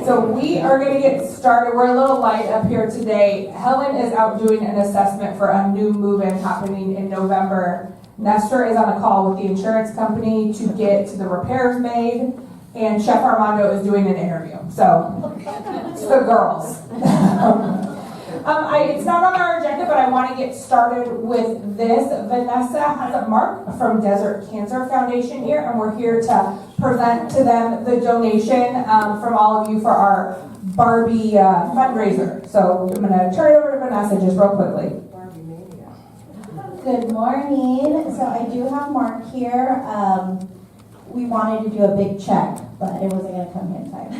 So we are going to get started. We're a little light up here today. Helen is out doing an assessment for a new move-in happening in November. Nestor is on a call with the insurance company to get the repairs made, and Chef Armando is doing an interview. So it's the girls. It's not on our agenda, but I want to get started with this. Vanessa has a mark from Desert Cancer Foundation here, and we're here to present to them the donation from all of you for our Barbie fundraiser. So I'm going to turn it over to Vanessa just real quickly. Good morning. So I do have Mark here. We wanted to do a big check, but it wasn't going to come in time.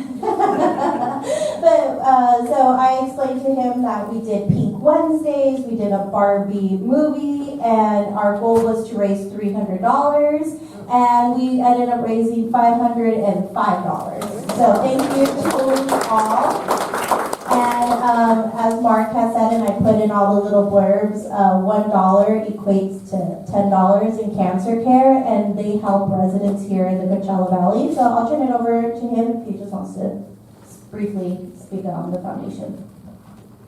So I explained to him that we did Pink Wednesdays, we did a Barbie movie, and our goal was to raise $300, and we ended up raising $505. So thank you to all. And as Mark has said, and I put in all the little blurbs, $1 equates to $10 in cancer care, and they help residents here in the Coachella Valley. So I'll turn it over to him if he just wants to briefly speak on the foundation.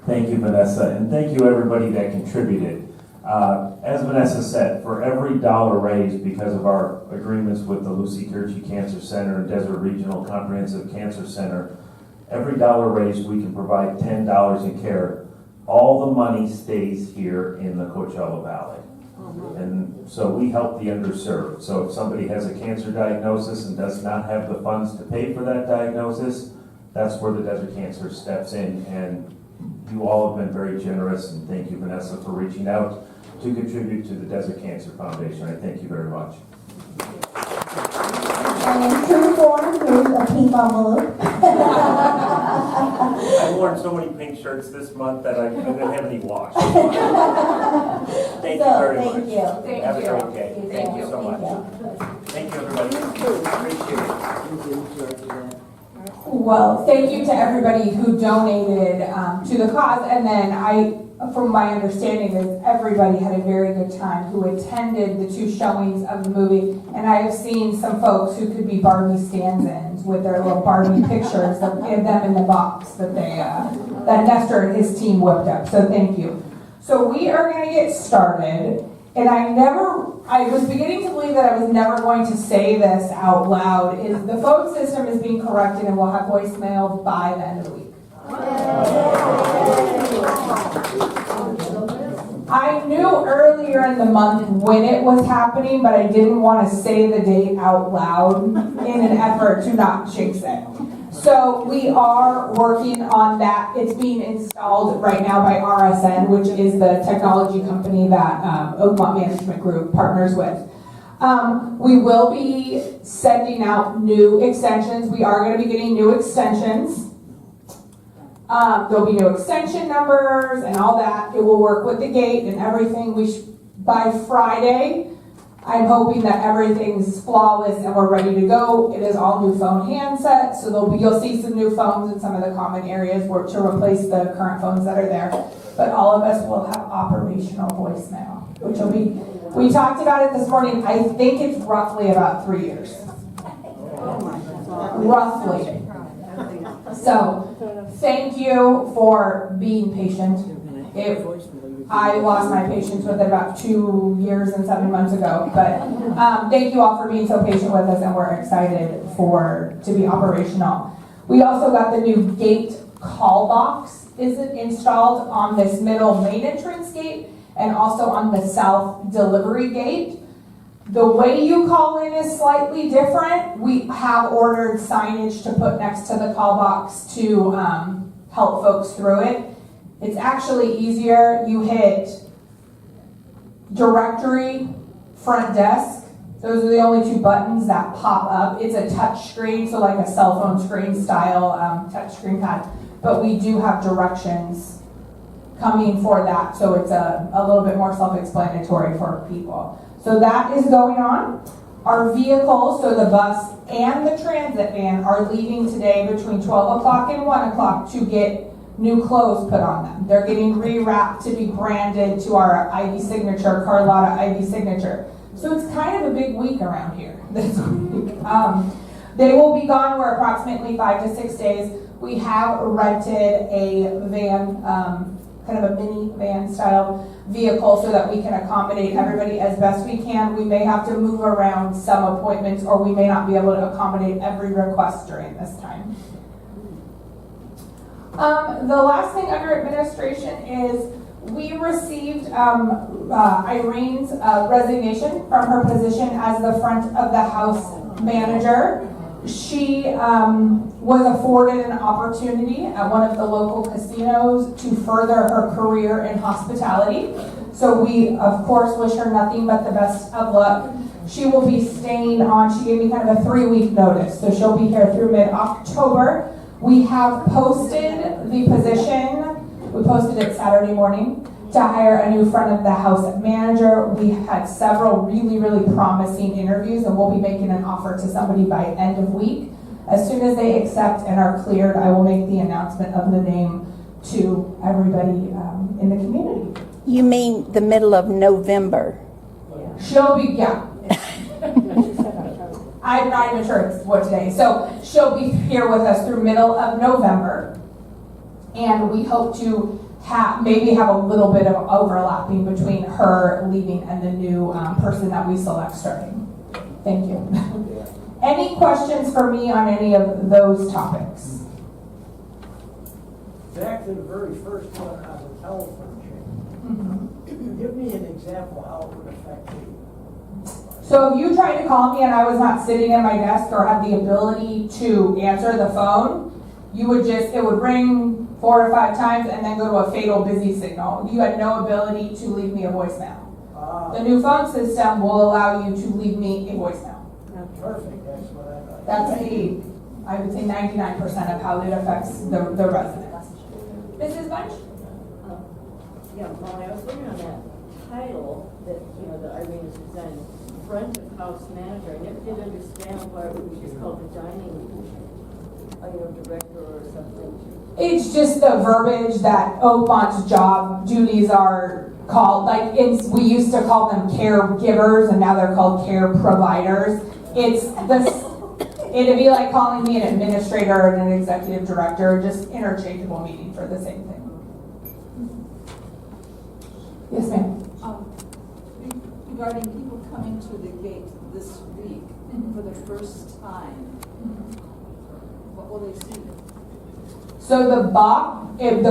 Thank you, Vanessa, and thank you everybody that contributed. As Vanessa said, for every dollar raised because of our agreements with the Lucy Kirchie Cancer Center and Desert Regional Comprehensive Cancer Center, every dollar raised, we can provide $10 in care. All the money stays here in the Coachella Valley. And so we help the underserved. So if somebody has a cancer diagnosis and does not have the funds to pay for that diagnosis, that's where the Desert Cancer steps in. And you all have been very generous, and thank you, Vanessa, for reaching out to contribute to the Desert Cancer Foundation. I thank you very much. And in true form, here's a pink envelope. I've worn so many pink shirts this month that I didn't have any wash. Thank you very much. Thank you. Have a great day. Thank you so much. Thank you, everybody. Appreciate it. Well, thank you to everybody who donated to the cause. And then from my understanding, is everybody had a very good time who attended the 2 showings of the movie. And I have seen some folks who could be Barbie stand-ins with their little Barbie pictures of them in the box that that Nestor and his team whipped up. So thank you. So we are going to get started. And I was beginning to believe that I was never going to say this out loud, is the phone system is being corrected and we'll have voicemail by the end of the week. I knew earlier in the month when it was happening, but I didn't want to say the date out loud in an effort to not jinx it. So we are working on that. It's being installed right now by RSN, which is the technology company that Oakmont Management Group partners with. We will be sending out new extensions. We are going to be getting new extensions. There'll be new extension numbers and all that. It will work with the gate and everything. By Friday, I'm hoping that everything's flawless and we're ready to go. It is all new phone handsets, so you'll see some new phones in some of the common areas to replace the current phones that are there. But all of us will have operational voicemail, which will be, we talked about it this morning, I think it's roughly about 3 years. Roughly. So, thank you for being patient. I lost my patience with it about 2 years and 7 months ago, but thank you all for being so patient with us, and we're excited to be operational. We also got the new gate call box is installed on this middle main entrance gate and also on the south delivery gate. The way you call in is slightly different. We have ordered signage to put next to the call box to help folks through it. It's actually easier. You hit directory, front desk. Those are the only 2 buttons that pop up. It's a touch screen, so like a cell phone screen style touch screen pad. But we do have directions coming for that, so it's a little bit more self-explanatory for people. So that is going on. Our vehicles, so the bus and the transit van, are leaving today between 12 o'clock and 1 o'clock to get new clothes put on them. They're getting rewrapped to be branded to our Ivy signature, Carlotta Ivy signature. So it's kind of a big week around here this week. They will be gone for approximately 5 to 6 days. We have rented a van, kind of a mini van style vehicle so that we can accommodate everybody as best we can. We may have to move around some appointments, or we may not be able to accommodate every request during this time. The last thing under administration is we received Irene's resignation from her position as the front of the house manager. She was afforded an opportunity at one of the local casinos to further her career in hospitality. So we, of course, wish her nothing but the best of luck. She will be staying on, she gave me kind of a 3-week notice, so she'll be here through mid-October. We have posted the position, we posted it Saturday morning, to hire a new front of the house manager. We had several really, really promising interviews, and we'll be making an offer to somebody by end of week. As soon as they accept and are cleared, I will make the announcement of the name to everybody in the community. You mean the middle of November? She'll be, yeah. I'm not even sure it's what today. So she'll be here with us through middle of November. And we hope to maybe have a little bit of overlapping between her leaving and the new person that we select starting. Thank you. Any questions for me on any of those topics? Back to the very first one on the telephone chain. Give me an example how it would affect you. So if you tried to call me and I was not sitting at my desk or had the ability to answer the phone, you would it would ring 4 or 5 times and then go to a fatal busy signal. You had no ability to leave me a voicemail. The new phone system will allow you to leave me a voicemail. Perfect, that's what I thought. That's I would say 99% of how it affects the residents. Mrs. Bunch? Yeah, Molly, I was looking on that title that, that Irene has designed, front of house manager. I never did understand why it was just called the dining, director or something. It's just the verbiage that Oakmont's job duties are called. Like we used to call them caregivers, and now they're called care providers. It'd be like calling me an administrator or an executive director, just interchangeable meaning for the same thing. Yes, ma'am. Regarding people coming to the gate this week for the first time, what will they see? So the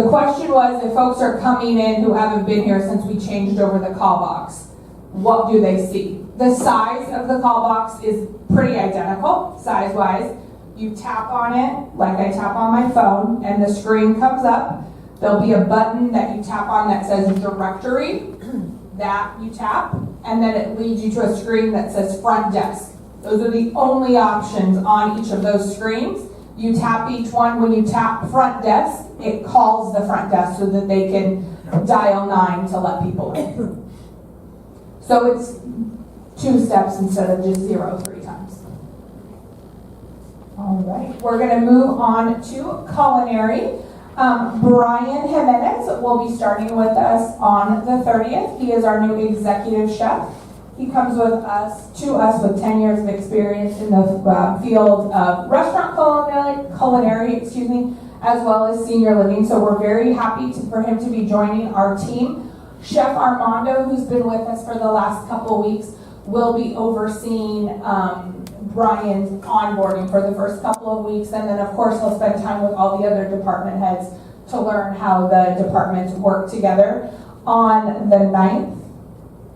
question was, if folks are coming in who haven't been here since we changed over the call box, what do they see? The size of the call box is pretty identical, size-wise. You tap on it, like I tap on my phone, and the screen comes up. There'll be a button that you tap on that says directory, that you tap, and then it leads you to a screen that says front desk. Those are the only options on each of those screens. You tap each one. When you tap front desk, it calls the front desk so that they can dial 9 to let people in. So it's 2 steps instead of just 0 3 times. All right, we're going to move on to culinary. Brian Jimenez will be starting with us on the 30th. He is our new executive chef. He comes to us with 10 years of experience in the field of restaurant culinary, as well as senior living. So we're very happy for him to be joining our team. Chef Armando, who's been with us for the last couple weeks, will be overseeing Brian's onboarding for the first couple of weeks, and then of course he'll spend time with all the other department heads to learn how the departments work together. On the 9th,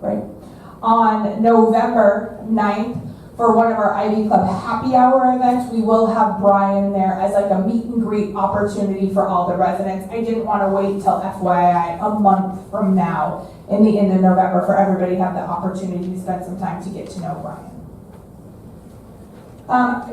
right? On November 9th, for one of our Ivy Club happy hour events, we will have Brian there as like a meet and greet opportunity for all the residents. I didn't want to wait till FYI a month from now in the end of November for everybody to have the opportunity to spend some time to get to know Brian.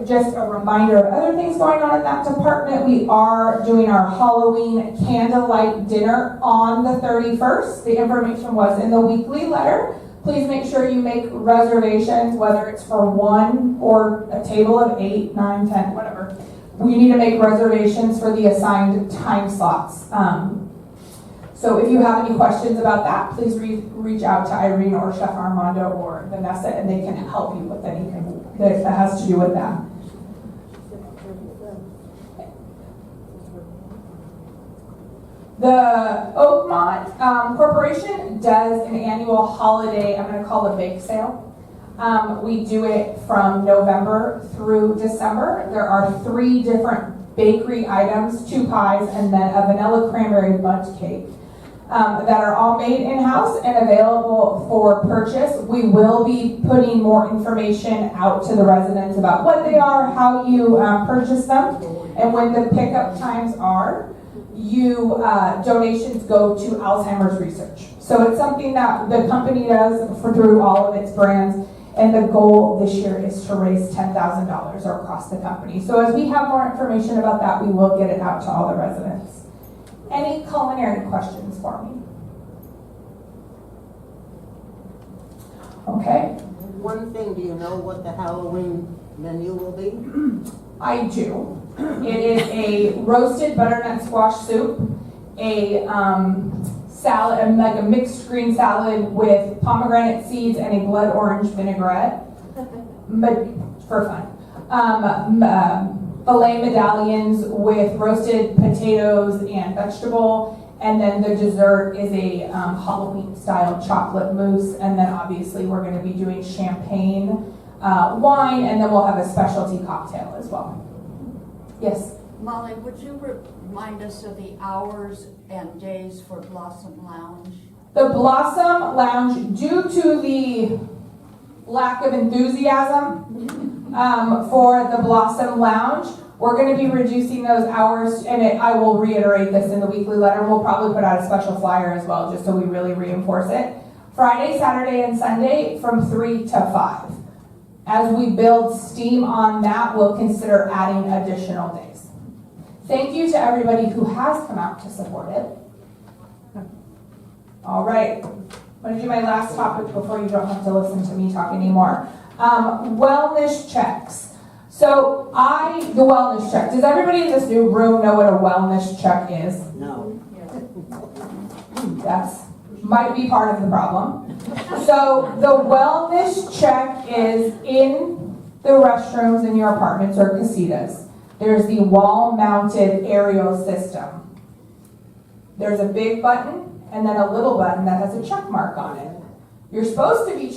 Just a reminder of other things going on in that department. We are doing our Halloween candlelight dinner on the 31st. The information was in the weekly letter. Please make sure you make reservations, whether it's for 1 or a table of 8, 9, 10, whatever. We need to make reservations for the assigned time slots. So if you have any questions about that, please reach out to Irene or Chef Armando or Vanessa, and they can help you with anything that has to do with that. The Oakmont Corporation does an annual holiday, I'm going to call it a bake sale. We do it from November through December. There are 3 different bakery items, 2 pies, and then a vanilla cranberry bundt cake that are all made in-house and available for purchase. We will be putting more information out to the residents about what they are, how you purchase them, and when the pickup times are. Donations go to Alzheimer's research. So it's something that the company does through all of its brands, and the goal this year is to raise $10,000 across the company. So as we have more information about that, we will get it out to all the residents. Any culinary questions for me? Okay, One thing, do you know what the Halloween menu will be? I do. It is a roasted butternut squash soup, a salad, like a mixed green salad with pomegranate seeds and a blood orange vinaigrette, but for fun. Filet medallions with roasted potatoes and vegetable, and then the dessert is a Halloween-style chocolate mousse, and then obviously we're going to be doing champagne, wine, and then we'll have a specialty cocktail as well. Yes? Molly, would you remind us of the hours and days for Blossom Lounge? The Blossom Lounge, due to the lack of enthusiasm for the Blossom Lounge, we're going to be reducing those hours, and I will reiterate this in the weekly letter. We'll probably put out a special flyer as well, just so we really reinforce it. Friday, Saturday, and Sunday from 3 to 5. As we build steam on that, we'll consider adding additional days. Thank you to everybody who has come out to support it. All right, I'm going to do my last topic before you don't have to listen to me talk anymore. Wellness checks. So the wellness check. Does everybody in this new room know what a wellness check is? No. That's might be part of the problem. So the wellness check is in the restrooms in your apartments or casitas. There's the wall-mounted aerial system. There's a big button and then a little button that has a check mark on it. You're supposed to be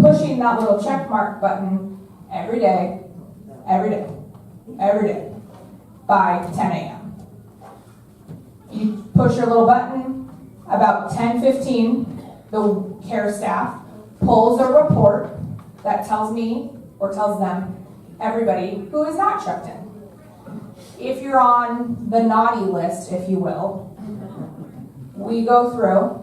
pushing that little check mark button every day by 10 a.m. You push your little button, about 10:15, the care staff pulls a report that tells me, or tells them, everybody who is not checked in. If you're on the naughty list, if you will, we go through,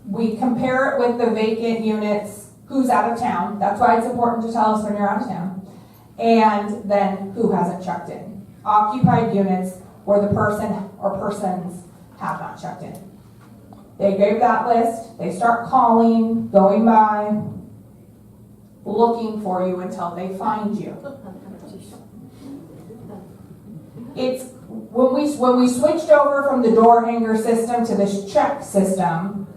we compare it with the vacant units, who's out of town, that's why it's important to tell us when you're out of town, and then who hasn't checked in. Occupied units where the person or persons have not checked in. They give that list, they start calling, going by, looking for you until they find you. It's when we switched over from the door hanger system to this check system,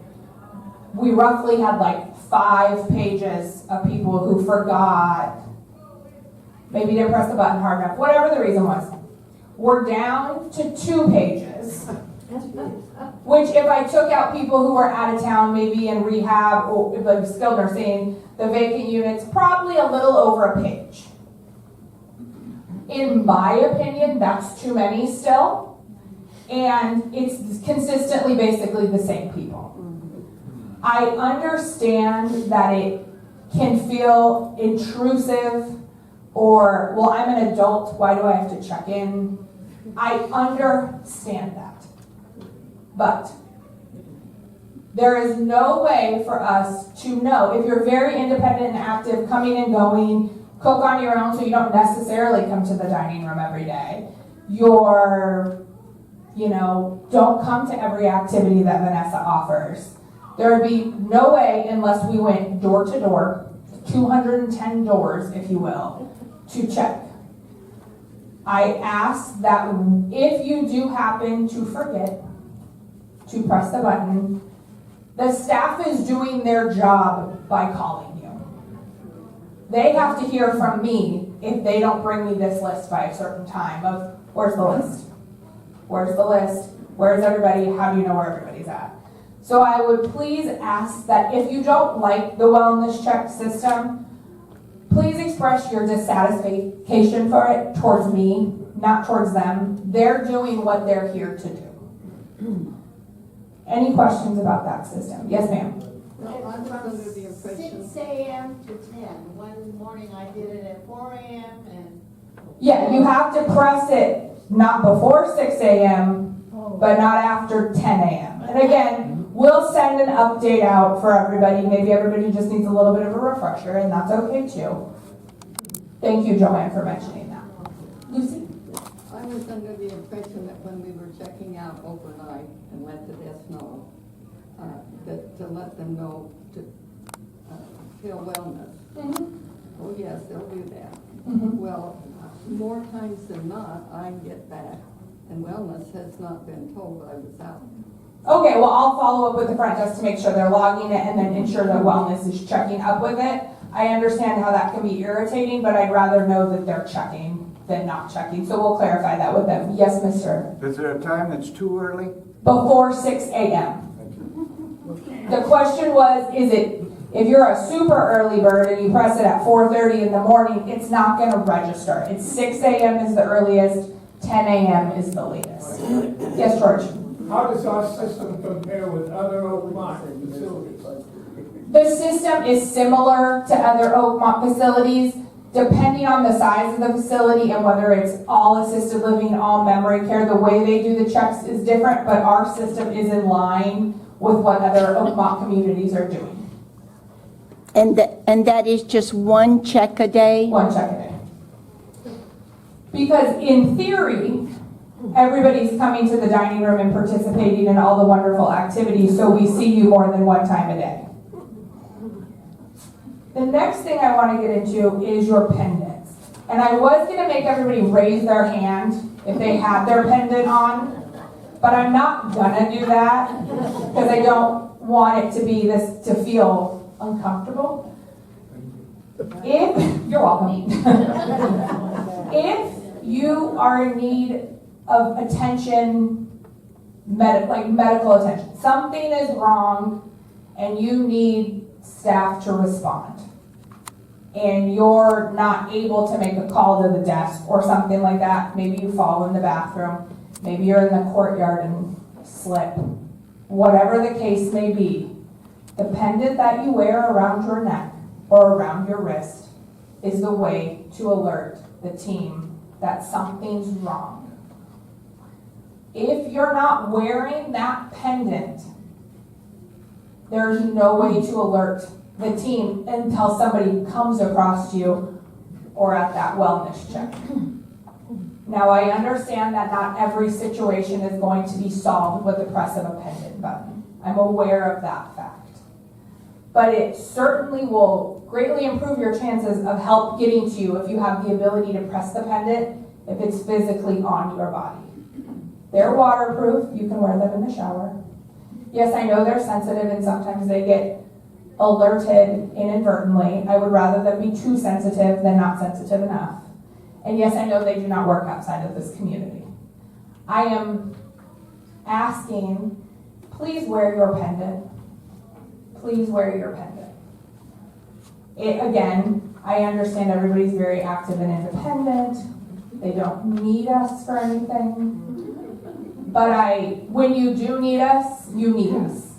we roughly had like 5 pages of people who forgot, maybe didn't press the button hard enough, whatever the reason was. We're down to 2 pages. Which if I took out people who were out of town, maybe in rehab or like skilled nursing, the vacant units, probably a little over a page. In my opinion, that's too many still. And it's consistently basically the same people. I understand that it can feel intrusive or, well, I'm an adult, why do I have to check in? I understand that. But there is no way for us to know. If you're very independent and active, coming and going, cook on your own so you don't necessarily come to the dining room every day. Don't come to every activity that Vanessa offers. There would be no way unless we went door to door, 210 doors, if you will, to check. I ask that if you do happen to forget to press the button, the staff is doing their job by calling you. They have to hear from me if they don't bring me this list by a certain time of, where's the list? Where's the list? Where's everybody? How do you know where everybody's at? So I would please ask that if you don't like the wellness check system, please express your dissatisfaction for it towards me, not towards them. They're doing what they're here to do. Any questions about that system? Yes, ma'am. No, I'm under the impression. 6 a.m. to 10. One morning I did it at 4 a.m. and. Yeah, you have to press it not before 6 a.m., but not after 10 a.m. And again, we'll send an update out for everybody. Maybe everybody just needs a little bit of a refresher, and that's okay too. Thank you, Joanne, for mentioning that. Lucy? I was under the impression that when we were checking out overnight and let the desk know, that to let them know to feel wellness. Mm-hmm. Oh yes, they'll do that. Mm-hmm. Well, more times than not, I get back and wellness has not been told I was out. Okay, well, I'll follow up with the front desk to make sure they're logging it and then ensure that wellness is checking up with it. I understand how that can be irritating, but I'd rather know that they're checking than not checking. So we'll clarify that with them. Yes, mister? Is there a time that's too early? Before 6 a.m. The question was, is it, if you're a super early bird and you press it at 4:30 in the morning, it's not going to register. It's 6 a.m. is the earliest, 10 a.m. is the latest. Yes, George? How does our system compare with other Oakmont facilities? The system is similar to other Oakmont facilities, depending on the size of the facility and whether it's all assisted living, all memory care. The way they do the checks is different, but our system is in line with what other Oakmont communities are doing. And that is just one check a day? One check a day. Because in theory, everybody's coming to the dining room and participating in all the wonderful activities, so we see you more than one time a day. The next thing I want to get into is your pendants. And I was going to make everybody raise their hand if they had their pendant on, but I'm not going to do that because I don't want it to be this, to feel uncomfortable. If, you're welcome. If you are in need of attention, like medical attention, something is wrong and you need staff to respond, and you're not able to make a call to the desk or something like that, maybe you fall in the bathroom, maybe you're in the courtyard and slip, whatever the case may be, the pendant that you wear around your neck or around your wrist is the way to alert the team that something's wrong. If you're not wearing that pendant, there's no way to alert the team until somebody comes across you or at that wellness check. Now, I understand that not every situation is going to be solved with the press of a pendant button. I'm aware of that fact. But it certainly will greatly improve your chances of help getting to you if you have the ability to press the pendant if it's physically on your body. They're waterproof. You can wear them in the shower. Yes, I know they're sensitive and sometimes they get alerted inadvertently. I would rather them be too sensitive than not sensitive enough. And yes, I know they do not work outside of this community. I am asking, please wear your pendant. Please wear your pendant. Again, I understand everybody's very active and independent. They don't need us for anything. But when you do need us, you need us.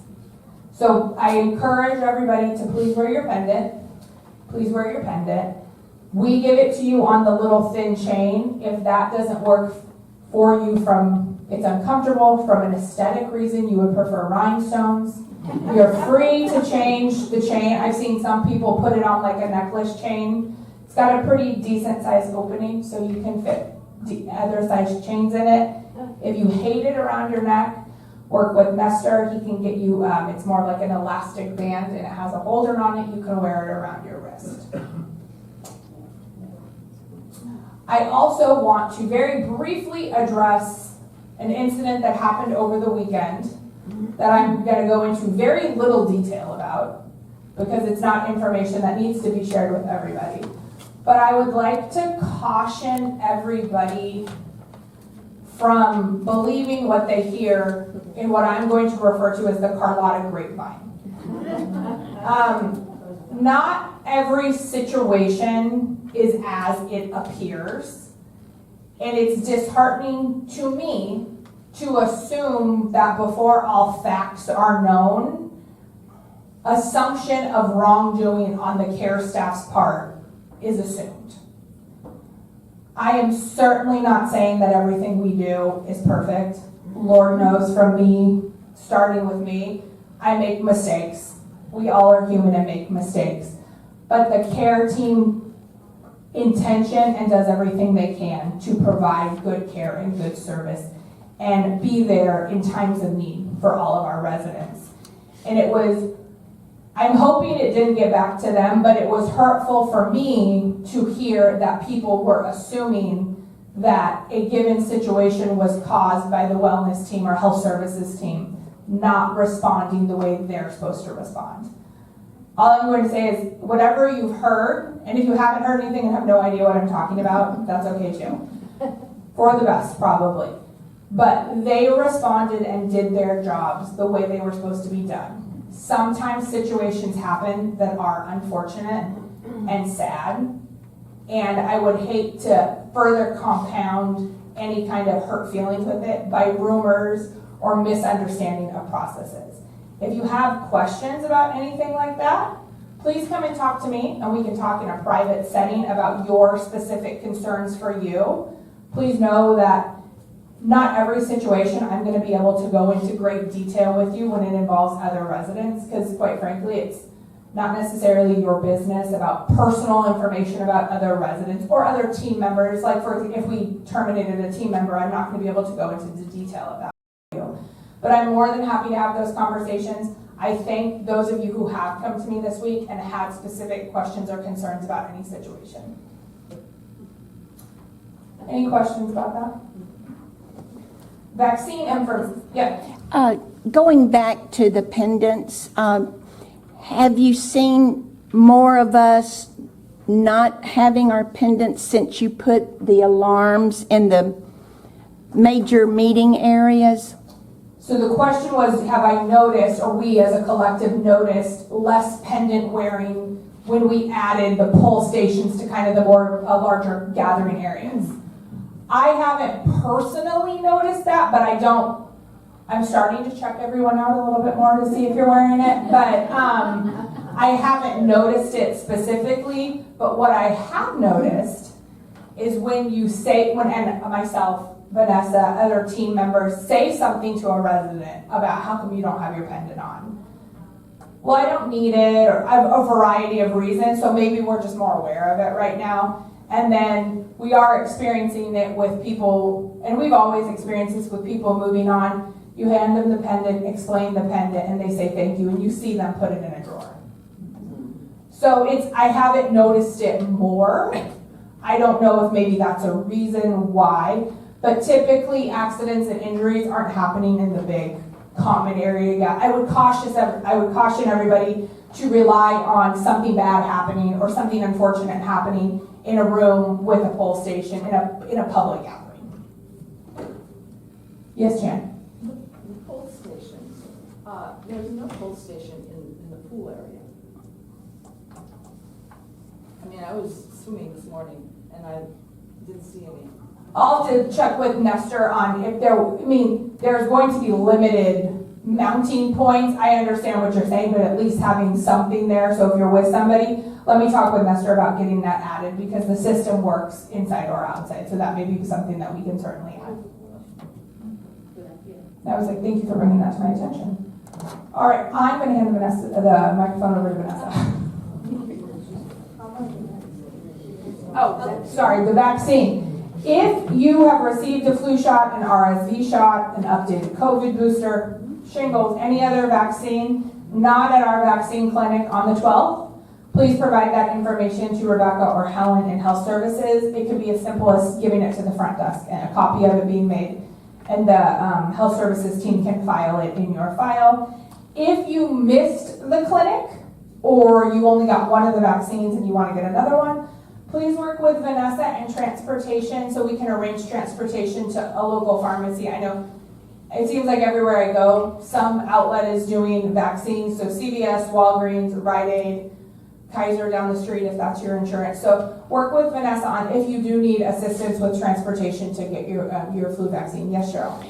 So I encourage everybody to please wear your pendant. Please wear your pendant. We give it to you on the little thin chain. If that doesn't work for you it's uncomfortable, from an aesthetic reason, you would prefer rhinestones, you're free to change the chain. I've seen some people put it on like a necklace chain. It's got a pretty decent sized opening so you can fit other size chains in it. If you hate it around your neck, work with Nestor. He can get you, it's more like an elastic band and it has a holder on it. You can wear it around your wrist. I also want to very briefly address an incident that happened over the weekend that I'm going to go into very little detail about because it's not information that needs to be shared with everybody. But I would like to caution everybody from believing what they hear in what I'm going to refer to as the Carlotta grapevine. Not every situation is as it appears, and it's disheartening to me to assume that before all facts are known, assumption of wrongdoing on the care staff's part is assumed. I am certainly not saying that everything we do is perfect. Lord knows from me, starting with me, I make mistakes. We all are human and make mistakes. But the care team intention and does everything they can to provide good care and good service and be there in times of need for all of our residents. And it was, I'm hoping it didn't get back to them, but it was hurtful for me to hear that people were assuming that a given situation was caused by the wellness team or health services team not responding the way they're supposed to respond. All I'm going to say is whatever you've heard, and if you haven't heard anything and have no idea what I'm talking about, that's okay too. For the best, probably. But they responded and did their jobs the way they were supposed to be done. Sometimes situations happen that are unfortunate and sad, and I would hate to further compound any kind of hurt feelings with it by rumors or misunderstanding of processes. If you have questions about anything like that, please come and talk to me, and we can talk in a private setting about your specific concerns for you. Please know that not every situation I'm going to be able to go into great detail with you when it involves other residents, because quite frankly, it's not necessarily your business about personal information about other residents or other team members. Like if we terminated a team member, I'm not going to be able to go into the detail of that. But I'm more than happy to have those conversations. I thank those of you who have come to me this week and had specific questions or concerns about any situation. Any questions about that? Vaccine information, yeah. Going back to the pendants, have you seen more of us not having our pendants since you put the alarms in the major meeting areas? So the question was, have I noticed, or we as a collective noticed, less pendant wearing when we added the pull stations to kind of the more larger gathering areas? I haven't personally noticed that, but I'm starting to check everyone out a little bit more to see if you're wearing it, but I haven't noticed it specifically. But what I have noticed is when you say, and myself, Vanessa, other team members say something to a resident about how come you don't have your pendant on. Well, I don't need it, or I have a variety of reasons, so maybe we're just more aware of it right now. And then we are experiencing it with people, and we've always experienced this with people moving on. You hand them the pendant, explain the pendant, and they say thank you, and you see them put it in a drawer. So I haven't noticed it more. I don't know if maybe that's a reason why. But typically, accidents and injuries aren't happening in the big common area. I would caution everybody to rely on something bad happening or something unfortunate happening in a room with a pull station in a public gathering. Yes, Jan? The pull stations, there's no pull station in the pool area. I mean, I was swimming this morning and I didn't see any. I'll have to check with Nestor on if there's going to be limited mounting points. I understand what you're saying, but at least having something there. So if you're with somebody, let me talk with Nestor about getting that added, because the system works inside or outside. So that may be something that we can certainly add. I was like, thank you for bringing that to my attention. All right, I'm going to hand the microphone over to Vanessa. Oh, sorry, the vaccine. If you have received a flu shot, an RSV shot, an updated COVID booster, shingles, any other vaccine, not at our vaccine clinic on the 12th, please provide that information to Rebecca or Helen in Health Services. It could be as simple as giving it to the front desk and a copy of it being made, and the Health Services team can file it in your file. If you missed the clinic or you only got one of the vaccines and you want to get another one, Please work with Vanessa and transportation so we can arrange transportation to a local pharmacy. I know it seems like everywhere I go, some outlet is doing vaccines, so CVS, Walgreens, Rite Aid, Kaiser down the street if that's your insurance. So work with Vanessa on if you do need assistance with transportation to get your flu vaccine. Yes, Cheryl?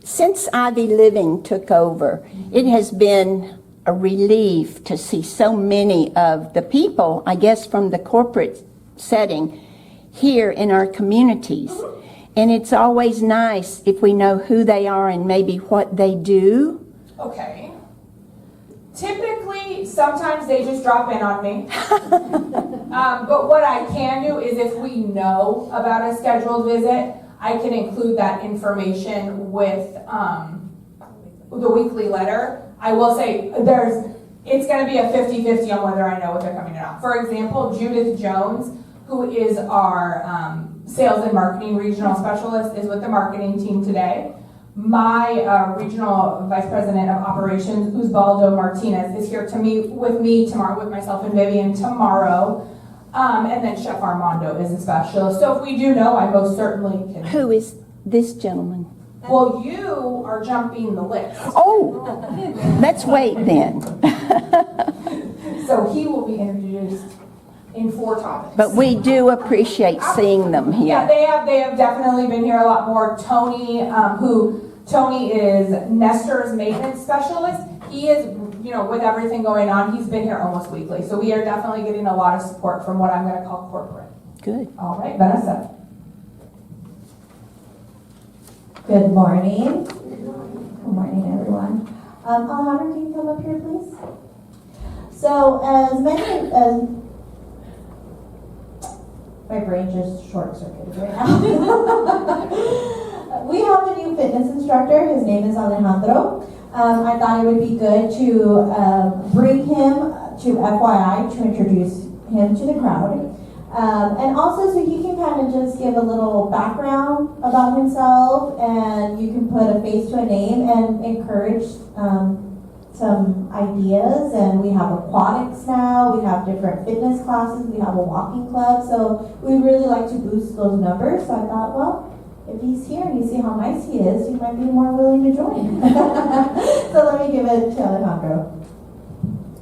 Since Ivy Living took over, it has been a relief to see so many of the people, I guess, from the corporate setting here in our communities. And it's always nice if we know who they are and maybe what they do. Okay. Typically, sometimes they just drop in on me. But what I can do is if we know about a scheduled visit, I can include that information with the weekly letter. I will say it's going to be a 50-50 on whether I know what they're coming or not. For example, Judith Jones, who is our sales and marketing regional specialist, is with the marketing team today. My regional vice president of operations, Osvaldo Martinez, is here to meet with me tomorrow, with myself and Vivian tomorrow. And then Chef Armando is a specialist. So if we do know, I most certainly can. Who is this gentleman? Well, you are jumping the list. Oh, let's wait then. So he will be introduced in 4 topics. But we do appreciate seeing them Yeah, here. they have definitely been here a lot more. Tony is Nestor's maintenance specialist. He is, with everything going on, he's been here almost weekly. So we are definitely getting a lot of support from what I'm going to call corporate. Good. All right, Vanessa. Good morning. Good morning, everyone. Alejandro, can you come up here, please? So, as many as my brain just short-circuited right now. We have a new fitness instructor. His name is Alejandro. I thought it would be good to bring him to FYI to introduce him to the crowd. And also so he can kind of just give a little background about himself, and you can put a face to a name and encourage some ideas. And we have aquatics now, we have different fitness classes, we have a walking club, so we really like to boost those numbers. So I thought, well, if he's here and you see how nice he is, you might be more willing to join. So let me give it to Alejandro.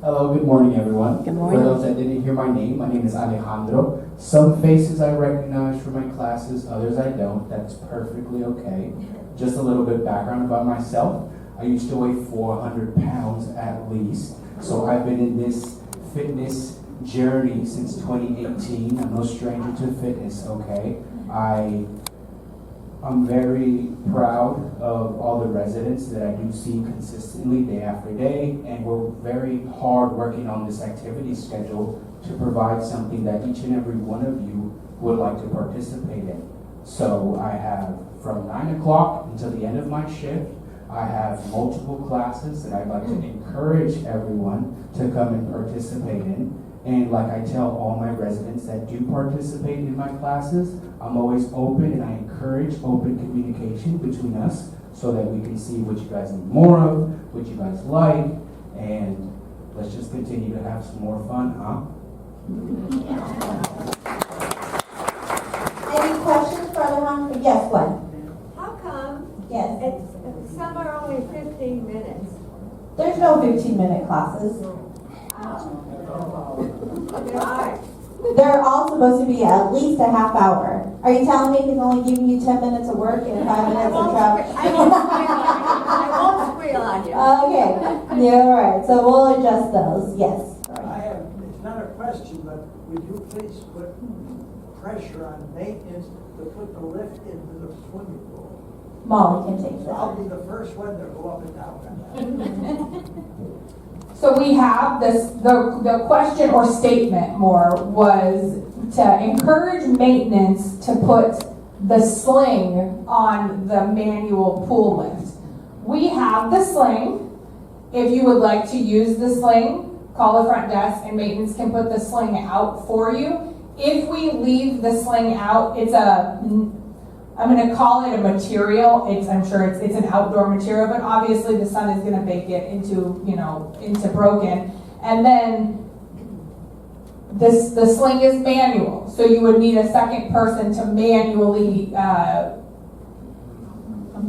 Hello, good morning, everyone. Good morning. For those that didn't hear my name is Alejandro. Some faces I recognize from my classes, others I don't. That's perfectly okay. Just a little bit background about myself. I used to weigh 400 pounds at least. So I've been in this fitness journey since 2018. I'm no stranger to fitness, okay? I'm very proud of all the residents that I do see consistently day after day, and we're very hard working on this activity schedule to provide something that each and every one of you would like to participate in. So I have from 9 o'clock until the end of my shift, I have multiple classes that I'd like to encourage everyone to come and participate in. And like I tell all my residents that do participate in my classes, I'm always open, and I encourage open communication between us so that we can see what you guys need more of, what you guys like, and let's just continue to have some more fun, huh? Any questions for Alejandro? Yes, Gwen. How come Yes. some are only 15 minutes? There's no 15-minute classes. Why? They're all supposed to be at least a half hour. Are you telling me he's only giving you 10 minutes of work and 5 minutes of travel? I won't squeal on you. Okay, yeah, all right. So we'll adjust those. Yes. It's not a question, but would you please put pressure on maintenance to put the lift into the swimming pool? Molly can take I'll that. be the first one to go up and down. So we have this, the question or statement more was to encourage maintenance to put the sling on the manual pool lift. We have the sling. If you would like to use the sling, call the front desk and maintenance can put the sling out for you. If we leave the sling out, I'm going to call it a material. I'm sure it's an outdoor material, but obviously the sun is going to bake it into broken. And then the sling is manual, so you would need a second person to manually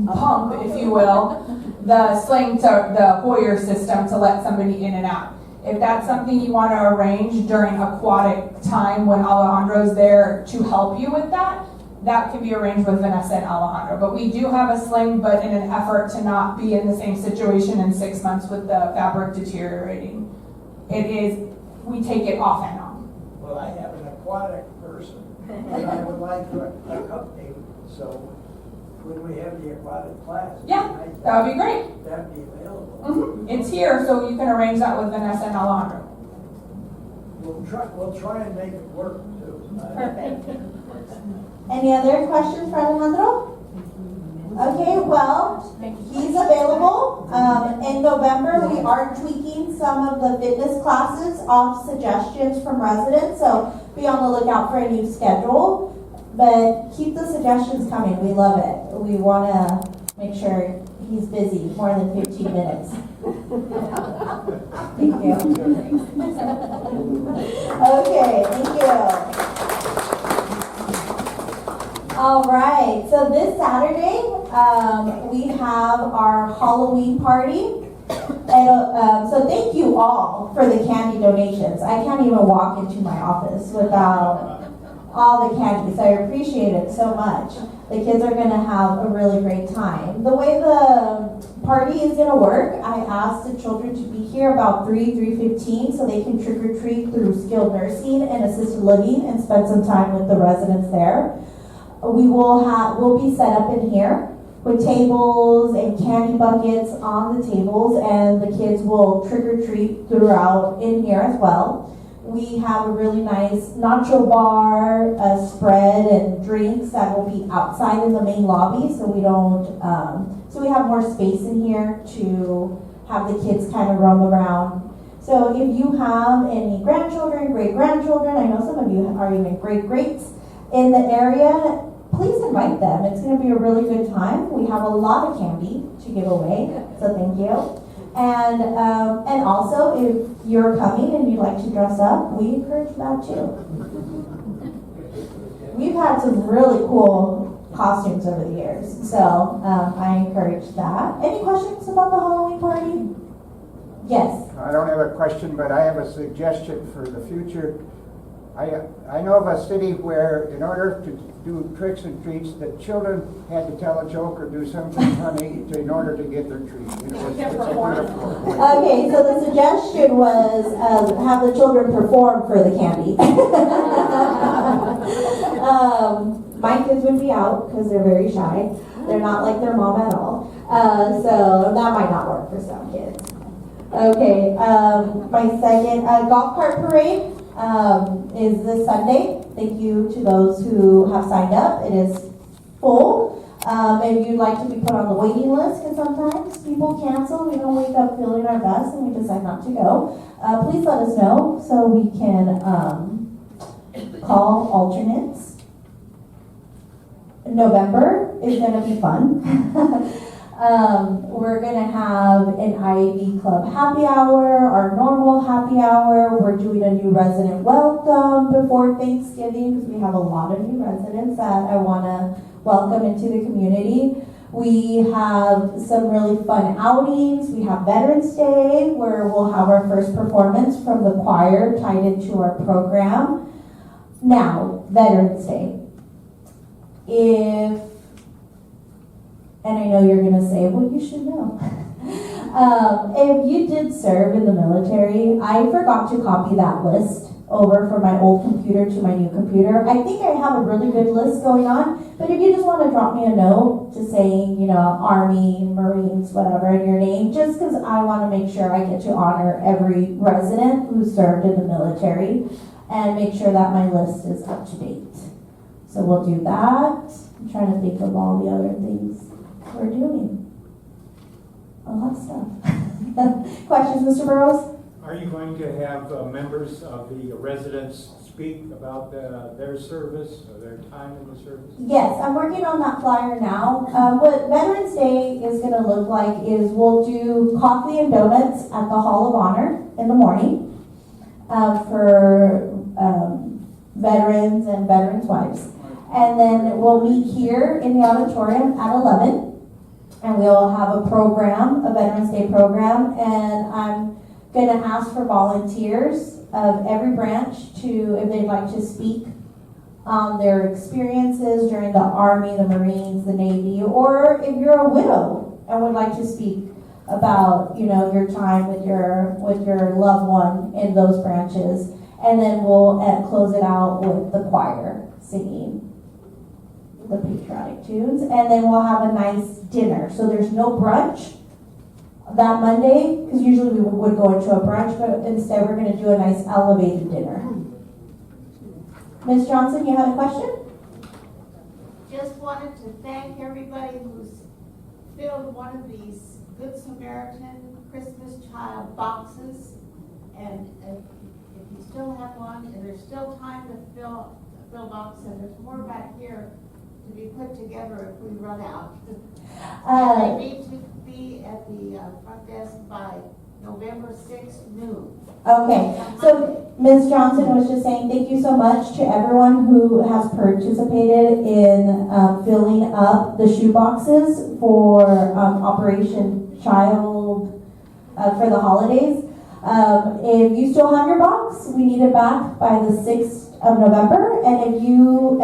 pump, if you will, the sling to the Hoyer system to let somebody in and out. If that's something you want to arrange during aquatic time when Alejandro's there to help you with that, that can be arranged with Vanessa and Alejandro. But we do have a sling, but in an effort to not be in the same situation in 6 months with the fabric deteriorating. We take it off and on. Well, I have an aquatic person, and I would like to accompany, so when we have the aquatic class. Yeah, that would be great. That'd be available. It's here, so you can arrange that with Vanessa and Alejandro. We'll try and make it work too. Perfect. Any other questions for Alejandro? Okay, well, he's available. In November, we are tweaking some of the fitness classes off suggestions from residents, so be on the lookout for a new schedule. But keep the suggestions coming. We love it. We want to make sure he's busy more than 15 minutes. Thank you. Okay, thank you. All right, so this Saturday, we have our Halloween party. And so thank you all for the candy donations. I can't even walk into my office without all the candies. I appreciate it so much. The kids are going to have a really great time. The way the party is going to work, I asked the children to be here about 3:15 so they can trick or treat through skilled nursing and assisted living and spend some time with the residents there. We'll be set up in here with tables and candy buckets on the tables, and the kids will trick or treat throughout in here as well. We have a really nice nacho bar, a spread, and drinks that will be outside in the main lobby, so we have more space in here to have the kids kind of roam around. So if you have any grandchildren, great-grandchildren, I know some of you are even great-greats in the area, please invite them. It's going to be a really good time. We have a lot of candy to give away, so thank you. And also, if you're coming and you'd like to dress up, we encourage that too. We've had some really cool costumes over the years, so I encourage that. Any questions about the Halloween party? Yes. I don't have a question, but I have a suggestion for the future. I know of a city where, in order to do tricks and treats, the children had to tell a joke or do something funny in order to get their treat. It's a wonderful. Okay, so the suggestion was have the children perform for the candy. My kids would be out because they're very shy. They're not like their mom at all. So that might not work for some kids. Okay, my second golf cart parade is this Sunday. Thank you to those who have signed up. It is full. If you'd like to be put on the waiting list, because sometimes people cancel, we don't wake up feeling our best and we decide not to go, please let us know so we can call alternates. November is going to be fun. We're going to have an IAB Club happy hour, our normal happy hour. We're doing a new resident welcome before Thanksgiving because we have a lot of new residents that I want to welcome into the community. We have some really fun outings. We have Veterans Day where we'll have our first performance from the choir tied into our program. Now, Veterans Day. And I know you're going to say, well, you should know. If you did serve in the military, I forgot to copy that list over from my old computer to my new computer. I think I have a really good list going on, but if you just want to drop me a note to saying, Army, Marines, whatever, in your name, just because I want to make sure I get to honor every resident who served in the military and make sure that my list is up to date. So we'll do that. I'm trying to think of all the other things we're doing. A lot of stuff. Questions, Mr. Burrows? Are you going to have members of the residents speak about their service or their time in the service? Yes, I'm working on that flyer now. What Veterans Day is going to look like is we'll do coffee and donuts at the Hall of Honor in the morning for veterans and veterans' wives. And then we'll meet here in the auditorium at 11. And we'll have a program, a Veterans Day program. And I'm going to ask for volunteers of every branch to, if they'd like to speak on their experiences during the Army, the Marines, the Navy, or if you're a widow and would like to speak about, you know, your time with your loved one in those branches. And then we'll close it out with the choir singing the patriotic tunes. And then we'll have a nice dinner. So there's no brunch that Monday, because usually we would go into a brunch, but instead we're going to do a nice elevated dinner. Ms. Johnson, you had a question? Just wanted to thank everybody who's filled one of these Good Samaritan Christmas child boxes. And if you still have one, and there's still time to fill boxes, and there's more back here to be put together if we run out. They need to be at the front desk by November 6th noon. Okay, so Ms. Johnson was just saying thank you so much to everyone who has participated in filling up the shoe boxes for Operation Child for the holidays. If you still have your box, we need it back by the 6th of November. And if you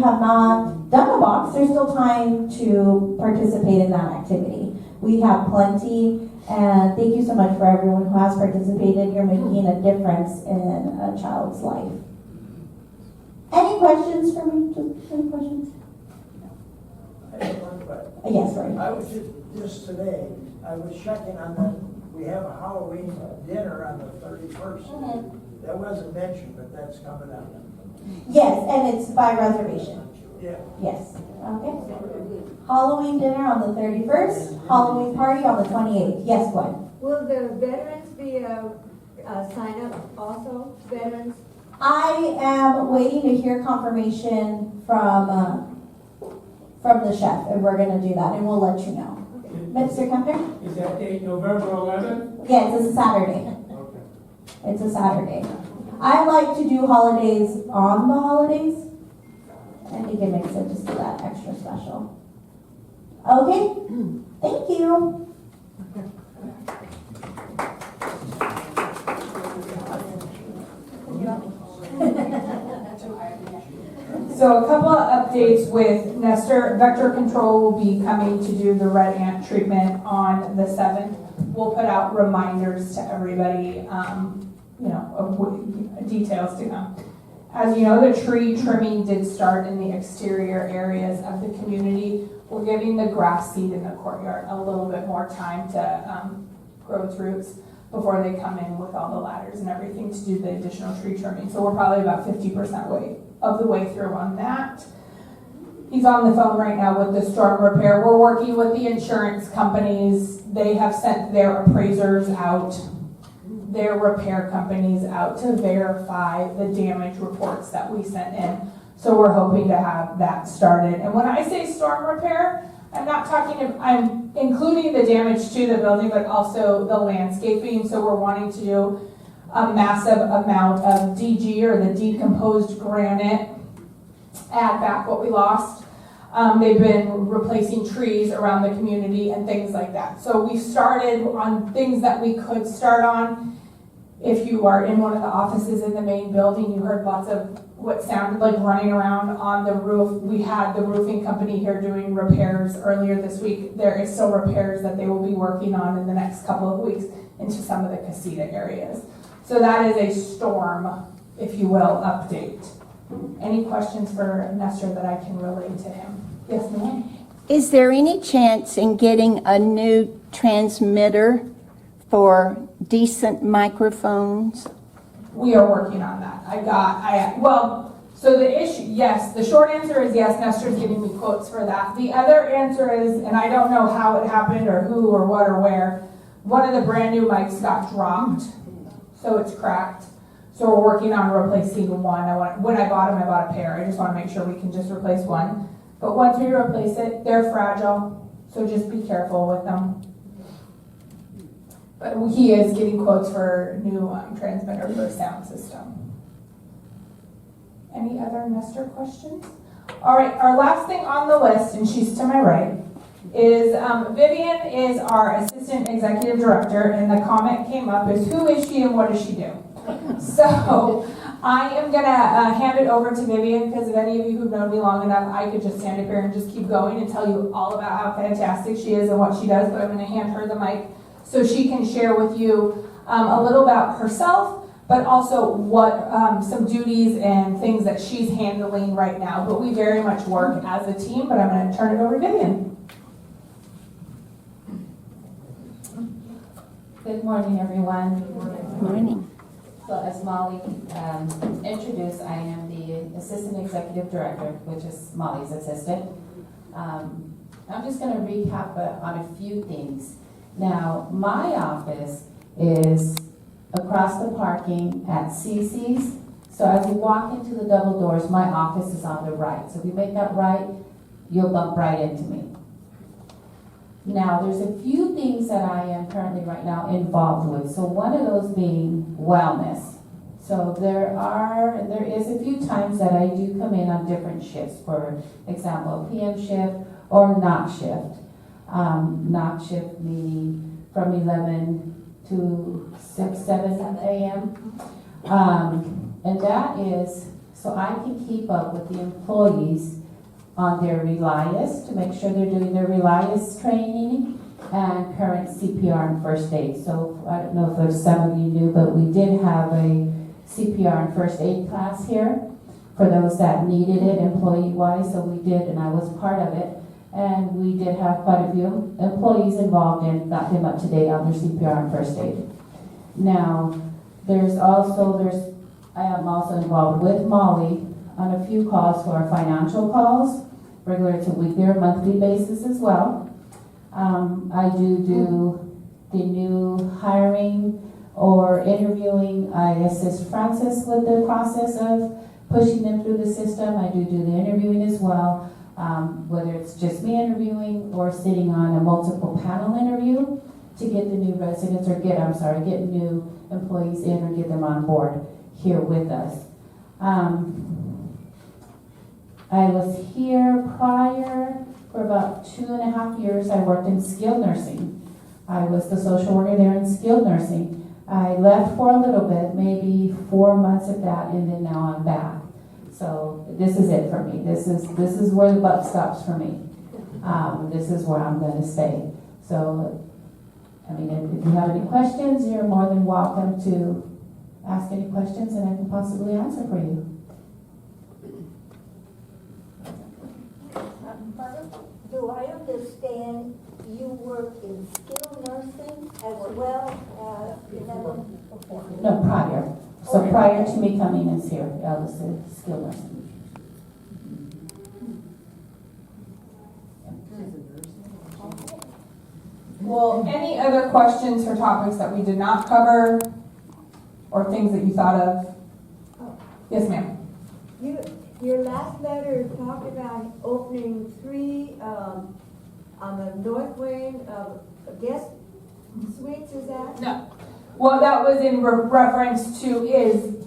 have not done a box, there's still time to participate in that activity. We have plenty, and thank you so much for everyone who has participated. You're making a difference in a child's life. Any questions for me? Any questions? I have one question. Yes, right. I was just today, I was checking on we have a Halloween dinner on the 31st. That wasn't mentioned, but that's coming up. Yes, and it's by reservation. Yeah. Yes. Okay. Halloween dinner on the 31st. Halloween party on the 28th. Yes, Gwen. Will the veterans be sign up also? Veterans? I am waiting to hear confirmation from the chef, and we're going to do that, and we'll let you know. Mr. Kempner? Is that date November 11th? Yes, it's a Saturday. Okay. It's a Saturday. I like to do holidays on the holidays. I think it makes it just that extra special. Okay, thank you. So a couple of updates with Nestor. Vector Control will be coming to do the red ant treatment on the 7th. We'll put out reminders to everybody, of details to come. As you know, the tree trimming did start in the exterior areas of the community. We're giving the grass seed in the courtyard a little bit more time to grow its roots before they come in with all the ladders and everything to do the additional tree trimming. So we're probably about 50% of the way through on that. He's on the phone right now with the storm repair. We're working with the insurance companies. They have sent their appraisers out, their repair companies out to verify the damage reports that we sent in. So we're hoping to have that started. And when I say storm repair, I'm including the damage to the building, but also the landscaping. So we're wanting to do a massive amount of DG, or the decomposed granite, add back what we lost. They've been replacing trees around the community and things like that. So we started on things that we could start on. If you are in one of the offices in the main building, you heard lots of what sounded like running around on the roof. We had the roofing company here doing repairs earlier this week. There is still repairs that they will be working on in the next couple of weeks into some of the casita areas. So that is a storm, if you will, update. Any questions for Nestor that I can relate to him? Yes, ma'am? Is there any chance in getting a new transmitter for decent microphones? We are working on that. So the issue, yes, the short answer is yes, Nestor's giving me quotes for that. The other answer is, and I don't know how it happened or who or what or where, one of the brand new mics got dropped, so it's cracked. So we're working on replacing one. When I bought them, I bought a pair. I just want to make sure we can just replace one. But once we replace it, they're fragile, so just be careful with them. But he is getting quotes for new transmitter for sound system. Any other Nestor questions? All right, our last thing on the list, and she's to my right, is Vivian is our assistant executive director, and the comment came up is, who is she and what does she do? So I am gonna hand it over to Vivian, because if any of you who've known me long enough, I could just stand up here and just keep going and tell you all about how fantastic she is and what she does, but I'm gonna hand her the mic so she can share with you a little about herself, but also what some duties and things that she's handling right now. But we very much work as a team, but I'm gonna turn it over to Vivian. Good morning, everyone. Good morning. So as Molly introduced, I am the Assistant Executive Director, which is Molly's assistant. I'm just going to recap on a few things. Now, my office is across the parking at CC's. So as you walk into the double doors, my office is on the right. So if you make that right, you'll bump right into me. Now, there's a few things that I am currently right now involved with. So one of those being wellness. So there is a few times that I do come in on different shifts. For example, a PM shift or knock shift. Knock shift meaning from 11 to 6, 7 a.m. And that is so I can keep up with the employees on their Relias to make sure they're doing their Relias training and current CPR and first aid. So I don't know if there's some of you knew, but we did have a CPR and first aid class here for those that needed it employee-wise. So we did, and I was part of it. And we did have quite a few employees involved and got them up to date on their CPR and first aid. Now, I am also involved with Molly on a few calls for our financial calls, regular to weekly or monthly basis as well. I do the new hiring or interviewing. I assist Francis with the process of pushing them through the system. I do the interviewing as well, whether it's just me interviewing or sitting on a multiple panel interview to get the new residents or get new employees in or get them on board here with us. I was here prior for about 2.5 years. I worked in skilled nursing. I was the social worker there in skilled nursing. I left for a little bit, maybe 4 months of that, and then now I'm back. So this is it for me. This is where the buck stops for me. This is where I'm going to stay. So, I mean, if you have any questions, you're more than welcome to ask any questions, and I can possibly answer for you. Do I understand you work in skilled nursing as well as No, prior. So prior to me coming in here, I was a skilled nursing. Well, any other questions or topics that we did not cover or things that you thought of? Yes, ma'am. Your last letter talked about opening 3 on the north wing of guest suites, is that? No. What that was in reference to is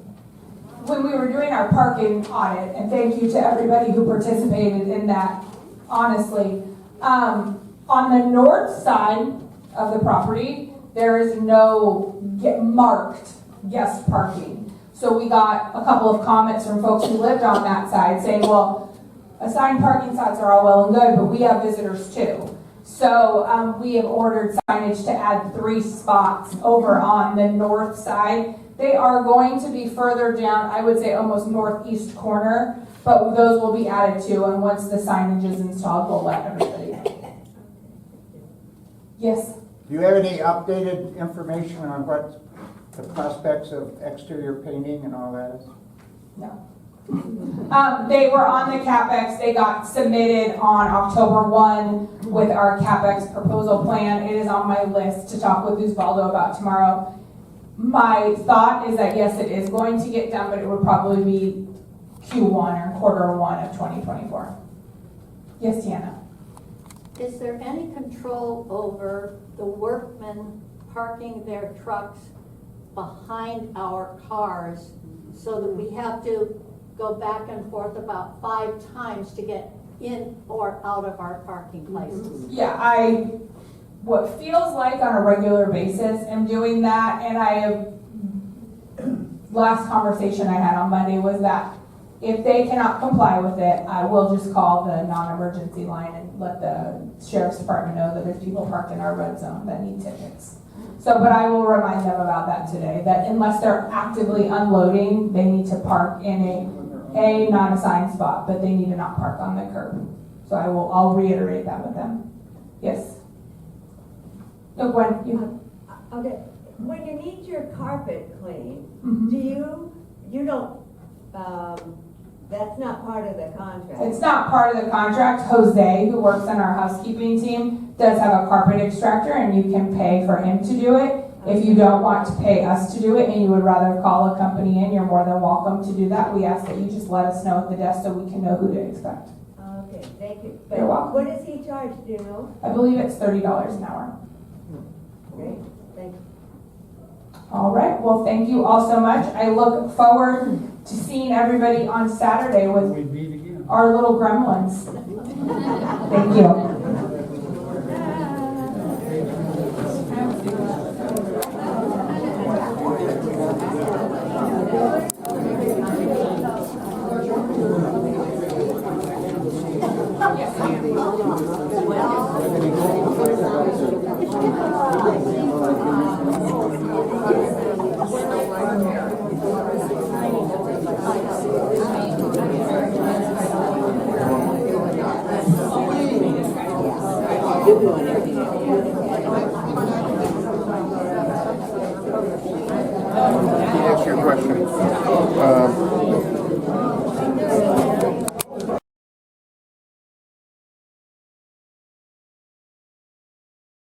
when we were doing our parking audit, and thank you to everybody who participated in that, honestly. On the north side of the property, there is no marked guest parking. So we got a couple of comments from folks who lived on that side saying, well, assigned parking spots are all well and good, but we have visitors too. So we have ordered signage to add 3 spots over on the north side. They are going to be further down, I would say almost northeast corner, but those will be added too, and once the signage is installed, we'll let everybody know. Yes? Do you have any updated information on what the prospects of exterior painting and all that is? No. They were on the CapEx. They got submitted on October 1 with our CapEx proposal plan. It is on my list to talk with Osvaldo about tomorrow. My thought is that yes, it is going to get done, but it would probably be Q1 or Q1 of 2024. Yes, Tiana? Is there any control over the workmen parking their trucks behind our cars so that we have to go back and forth about 5 times to get in or out of our parking places. Yeah, what feels like on a regular basis, am doing that, and last conversation I had on Monday was that if they cannot comply with it, I will just call the non-emergency line and let the sheriff's department know that there's people parked in our red zone that need tickets. So, but I will remind them about that today, that unless they're actively unloading, they need to park in a non-assigned spot, but they need to not park on the curb. So I'll reiterate that with them. Yes? No, Gwen, you have. Okay, when you need your carpet cleaned, Mhm. you don't, that's not part of the contract? It's not part of the contract. Jose, who works on our housekeeping team, does have a carpet extractor, and you can pay for him to do it. If you don't want to pay us to do it and you would rather call a company in, you're more than welcome to do that. We ask that you just let us know at the desk so we can know who to expect. Okay, thank you. You're welcome. What does he charge, do you know? I believe it's $30 an hour. Great, thank you. All right, well, thank you all so much. I look forward to seeing everybody on Saturday with our little gremlins. Thank you. Let me ask you a question.